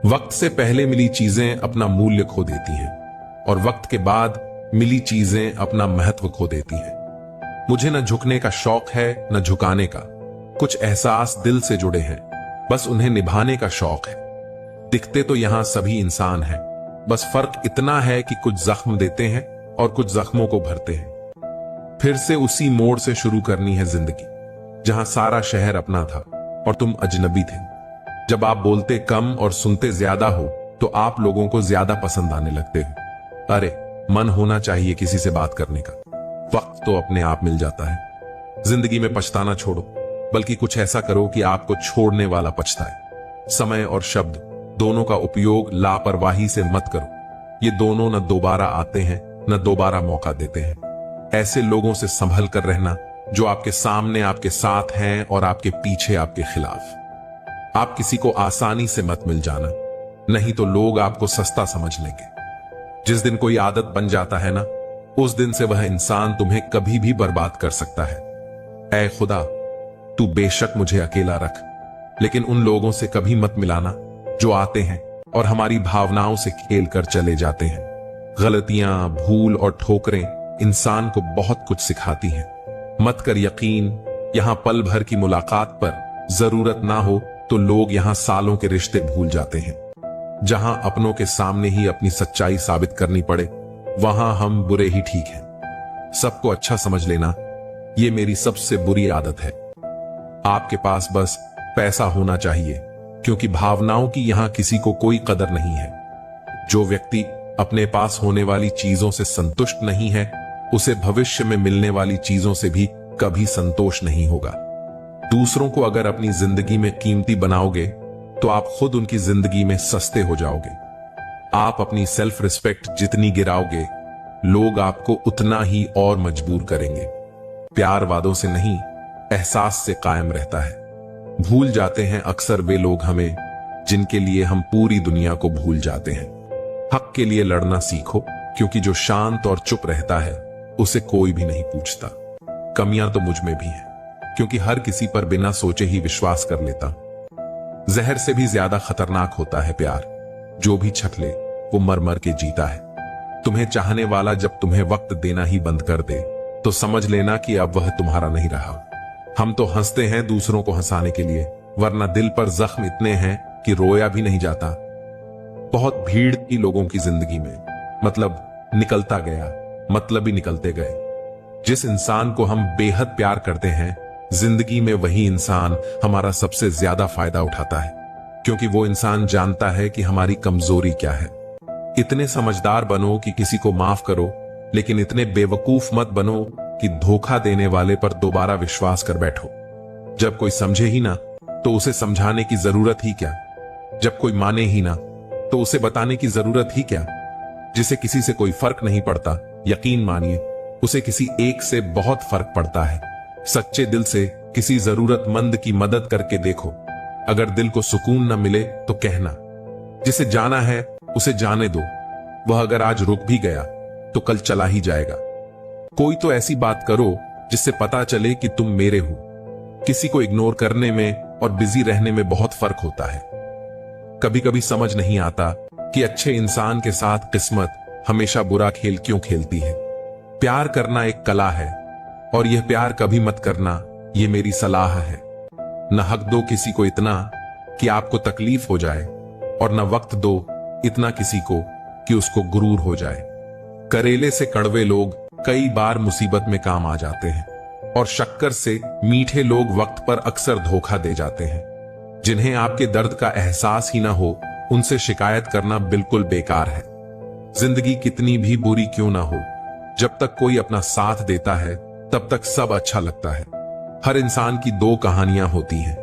वक्त से पहले मिली चीजें अपना मूल्य खो देती हैं और वक्त के बाद मिली चीजें अपना महत्व खो देती हैं। मुझे न झुकने का शौक है न झुकाने का। कुछ एहसास दिल से जुड़े हैं, बस उन्हें निभाने का शौक है। दिखते तो यहां सभी इंसान हैं, बस फर्क इतना है कि कुछ जख्म देते हैं और कुछ जख्मों को भरते हैं। फिर से उसी मोड़ से शुरू करनी है जिंदगी, जहां सारा शहर अपना था और तुम अजनबी थे। जब आप बोलते कम और सुनते ज्यादा हो तो आप लोगों को ज्यादा पसंद आने लगते हो। अरे, मन होना चाहिए किसी से बात करने का, वक्त तो अपने आप मिल जाता है। जिंदगी में पछताना छोड़ो, बल्कि कुछ ऐसा करो कि आपको छोड़ने वाला पछताए। समय और शब्द दोनों का उपयोग लापरवाही से मत करो। ये दोनों न दोबारा आते हैं न दोबारा मौका देते हैं। ऐसे लोगों से संभल कर रहना जो आपके सामने आपके साथ हैं और आपके पीछे आपके खिलाफ। आप किसी को आसानी से मत मिल जाना, नहीं तो लोग आपको सस्ता समझ लेंगे। जिस दिन कोई आदत बन जाता है ना, उस दिन से वह इंसान तुम्हें कभी भी बर्बाद कर सकता है। ऐ खुदा, तू बेशक मुझे अकेला रख, लेकिन उन लोगों से कभी मत मिलाना जो आते हैं और हमारी भावनाओं से खेल कर चले जाते हैं। गलतियां, भूल और ठोकरें इंसान को बहुत कुछ सिखाती हैं। मत कर यकीन, यहां पल भर की मुलाकात पर जरूरत ना हो तो लोग यहां सालों के रिश्ते भूल जाते हैं। जहां अपनों के सामने ही अपनी सच्चाई साबित करनी पड़े, वहां हम बुरे ही ठीक हैं। सबको अच्छा समझ लेना, यह मेरी सबसे बुरी आदत है। आपके पास बस पैसा होना चाहिए, क्योंकि भावनाओं की यहां किसी को कोई कदर नहीं है। जो व्यक्ति अपने पास होने वाली चीजों से संतुष्ट नहीं है, उसे भविष्य में मिलने वाली चीजों से भी कभी संतोष नहीं होगा। दूसरों को अगर अपनी जिंदगी में कीमती बनाओगे तो आप खुद उनकी जिंदगी में सस्ते हो जाओगे। आप अपनी सेल्फ रिस्पेक्ट जितनी गिराओगे, लोग आपको उतना ही और मजबूर करेंगे। प्यार वादों से नहीं, एहसास से कायम रहता है। भूल जाते हैं अक्सर वे लोग हमें जिनके लिए हम पूरी दुनिया को भूल जाते हैं। हक के लिए लड़ना सीखो, क्योंकि जो शांत और चुप रहता है उसे कोई भी नहीं पूछता। कमियां तो मुझ में भी हैं, क्योंकि हर किसी पर बिना सोचे ही विश्वास कर लेता। जहर से भी ज्यादा खतरनाक होता है प्यार। जो भी छक ले वो मर मर के जीता है। तुम्हें चाहने वाला जब तुम्हें वक्त देना ही बंद कर दे तो समझ लेना कि अब वह तुम्हारा नहीं रहा। हम तो हंसते हैं दूसरों को हंसाने के लिए, वरना दिल पर जख्म इतने हैं कि रोया भी नहीं जाता। बहुत भीड़ थी लोगों की जिंदगी में, मतलब निकलता गया, मतलब ही निकलते गए। जिस इंसान को हम बेहद प्यार करते हैं, जिंदगी में वही इंसान हमारा सबसे ज्यादा फायदा उठाता है, क्योंकि वो इंसान जानता है कि हमारी कमजोरी क्या है। इतने समझदार बनो कि किसी को माफ करो, लेकिन इतने बेवकूफ मत बनो कि धोखा देने वाले पर दोबारा विश्वास कर बैठो। जब कोई समझे ही ना तो उसे समझाने की जरूरत ही क्या। जब कोई माने ही ना तो उसे बताने की जरूरत ही क्या। जिसे किसी से कोई फर्क नहीं पड़ता, यकीन मानिए उसे किसी एक से बहुत फर्क पड़ता है। सच्चे दिल से किसी जरूरतमंद की मदद करके देखो। अगर दिल को सुकून न मिले तो कहना। जिसे जाना है उसे जाने दो, वह अगर आज रुक भी गया तो कल चला ही जाएगा। कोई तो ऐसी बात करो जिससे पता चले कि तुम मेरे हो। किसी को इग्नोर करने में और बिजी रहने में बहुत फर्क होता है। कभी कभी समझ नहीं आता कि अच्छे इंसान के साथ किस्मत हमेशा बुरा खेल क्यों खेलती है। प्यार करना एक कला है, और यह प्यार कभी मत करना, यह मेरी सलाह है। न हक दो किसी को इतना कि आपको तकलीफ हो जाए, और न वक्त दो इतना किसी को कि उसको गुरूर हो जाए। करेले से कड़वे लोग कई बार मुसीबत में काम आ जाते हैं, और शक्कर से मीठे लोग वक्त पर अक्सर धोखा दे जाते हैं। जिन्हें आपके दर्द का एहसास ही ना हो, उनसे शिकायत करना बिल्कुल बेकार है। जिंदगी कितनी भी बुरी क्यों ना हो, जब तक कोई अपना साथ देता है तब तक सब अच्छा लगता है। हर इंसान की दो कहानियां होती हैं,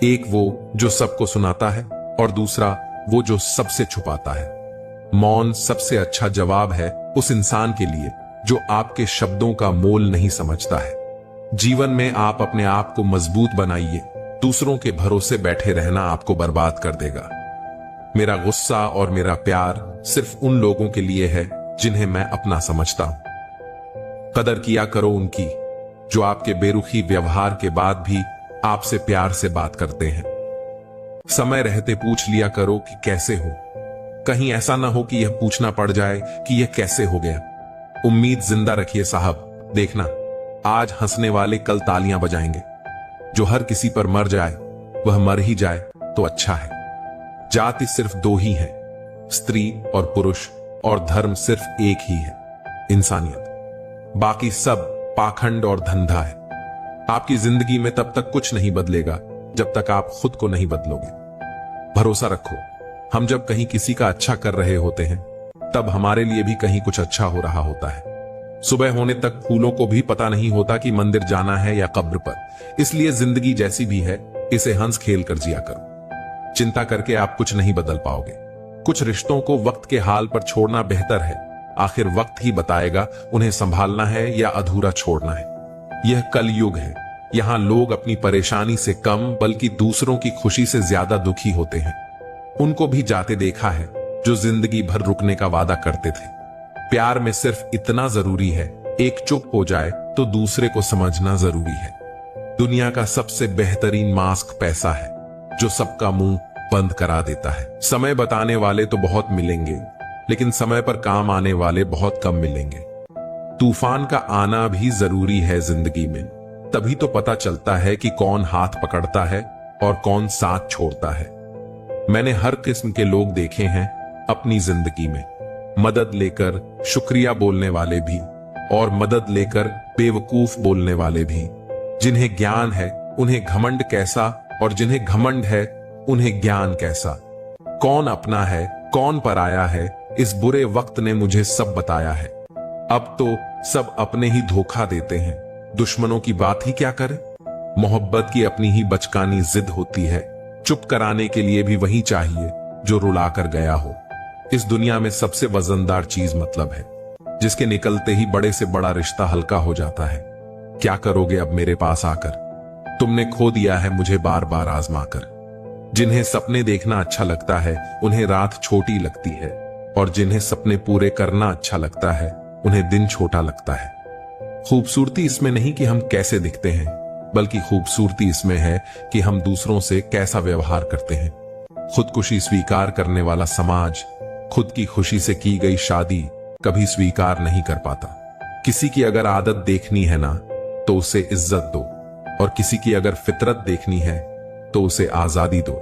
एक वो जो सबको सुनाता है और दूसरा वो जो सबसे छुपाता है। मौन सबसे अच्छा जवाब है उस इंसान के लिए जो आपके शब्दों का मोल नहीं समझता है। जीवन में आप अपने आप को मजबूत बनाइए, दूसरों के भरोसे बैठे रहना आपको बर्बाद कर देगा। मेरा गुस्सा और मेरा प्यार सिर्फ उन लोगों के लिए है जिन्हें मैं अपना समझता हूं। कदर किया करो उनकी जो आपके बेरुखी व्यवहार के बाद भी आपसे प्यार से बात करते हैं। समय रहते पूछ लिया करो कि कैसे हो। कहीं ऐसा ना हो कि यह पूछना पड़ जाए कि यह कैसे हो गया। उम्मीद जिंदा रखिए साहब, देखना आज हंसने वाले कल तालियां बजाएंगे। जो हर किसी पर मर जाए वह मर ही जाए तो अच्छा है। जाति सिर्फ दो ही है, स्त्री और पुरुष, और धर्म सिर्फ एक ही है, इंसानियत। बाकी सब पाखंड और धंधा है। आपकी जिंदगी में तब तक कुछ नहीं बदलेगा जब तक आप खुद को नहीं बदलोगे। भरोसा रखो, हम जब कहीं किसी का अच्छा कर रहे होते हैं तब हमारे लिए भी कहीं कुछ अच्छा हो रहा होता है। सुबह होने तक फूलों को भी पता नहीं होता कि मंदिर जाना है या कब्र पर। इसलिए जिंदगी जैसी भी है, इसे हंस खेल कर जिया करो। चिंता करके आप कुछ नहीं बदल पाओगे। कुछ रिश्तों को वक्त के हाल पर छोड़ना बेहतर है। आखिर वक्त ही बताएगा उन्हें संभालना है या अधूरा छोड़ना है। यह कलयुग है। यहाँ लोग अपनी परेशानी से कम बल्कि दूसरों की खुशी से ज्यादा दुखी होते हैं। उनको भी जाते देखा है जो जिंदगी भर रुकने का वादा करते थे। प्यार में सिर्फ इतना जरूरी है, एक चुप हो जाए तो दूसरे को समझना जरूरी है। दुनिया का सबसे बेहतरीन मास्क पैसा है, जो सबका मुंह बंद करा देता है। समय बताने वाले तो बहुत मिलेंगे, लेकिन समय पर काम आने वाले बहुत कम मिलेंगे। तूफान का आना भी जरूरी है जिंदगी में, तभी तो पता चलता है कि कौन हाथ पकड़ता है और कौन साथ छोड़ता है। मैंने हर किस्म के लोग देखे हैं अपनी जिंदगी में, मदद लेकर शुक्रिया बोलने वाले भी और मदद लेकर बेवकूफ बोलने वाले भी। जिन्हें ज्ञान है उन्हें घमंड कैसा, और जिन्हें घमंड है उन्हें ज्ञान कैसा। कौन अपना है कौन पराया है, इस बुरे वक्त ने मुझे सब बताया है। अब तो सब अपने ही धोखा देते हैं, दुश्मनों की बात ही क्या करें। मोहब्बत की अपनी ही बचकानी जिद होती है, चुप कराने के लिए भी वही चाहिए जो रुला कर गया हो। इस दुनिया में सबसे वजनदार चीज मतलब है, जिसके निकलते ही बड़े से बड़ा रिश्ता हल्का हो जाता है। क्या करोगे अब मेरे पास आकर? तुमने खो दिया है मुझे बार बार आजमाकर। जिन्हें सपने देखना अच्छा लगता है उन्हें रात छोटी लगती है, और जिन्हें सपने पूरे करना अच्छा लगता है उन्हें दिन छोटा लगता है। खूबसूरती इसमें नहीं कि हम कैसे दिखते हैं, बल्कि खूबसूरती इसमें है कि हम दूसरों से कैसा व्यवहार करते हैं। खुदकुशी स्वीकार करने वाला समाज खुद की खुशी से की गई शादी कभी स्वीकार नहीं कर पाता। किसी की अगर आदत देखनी है ना तो उसे इज्जत दो, और किसी की अगर फितरत देखनी है तो उसे आजादी दो।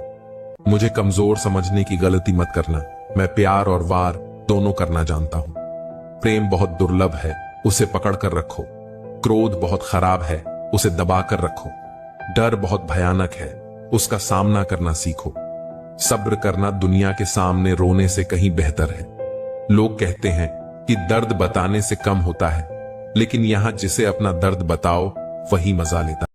मुझे कमजोर समझने की गलती मत करना, मैं प्यार और वार दोनों करना जानता हूं। प्रेम बहुत दुर्लभ है, उसे पकड़ कर रखो। क्रोध बहुत खराब है, उसे दबा कर रखो। डर बहुत भयानक है, उसका सामना करना सीखो। सब्र करना दुनिया के सामने रोने से कहीं बेहतर है। लोग कहते हैं कि दर्द बताने से कम होता है, लेकिन यहां जिसे अपना दर्द बताओ वही मजा लेता है।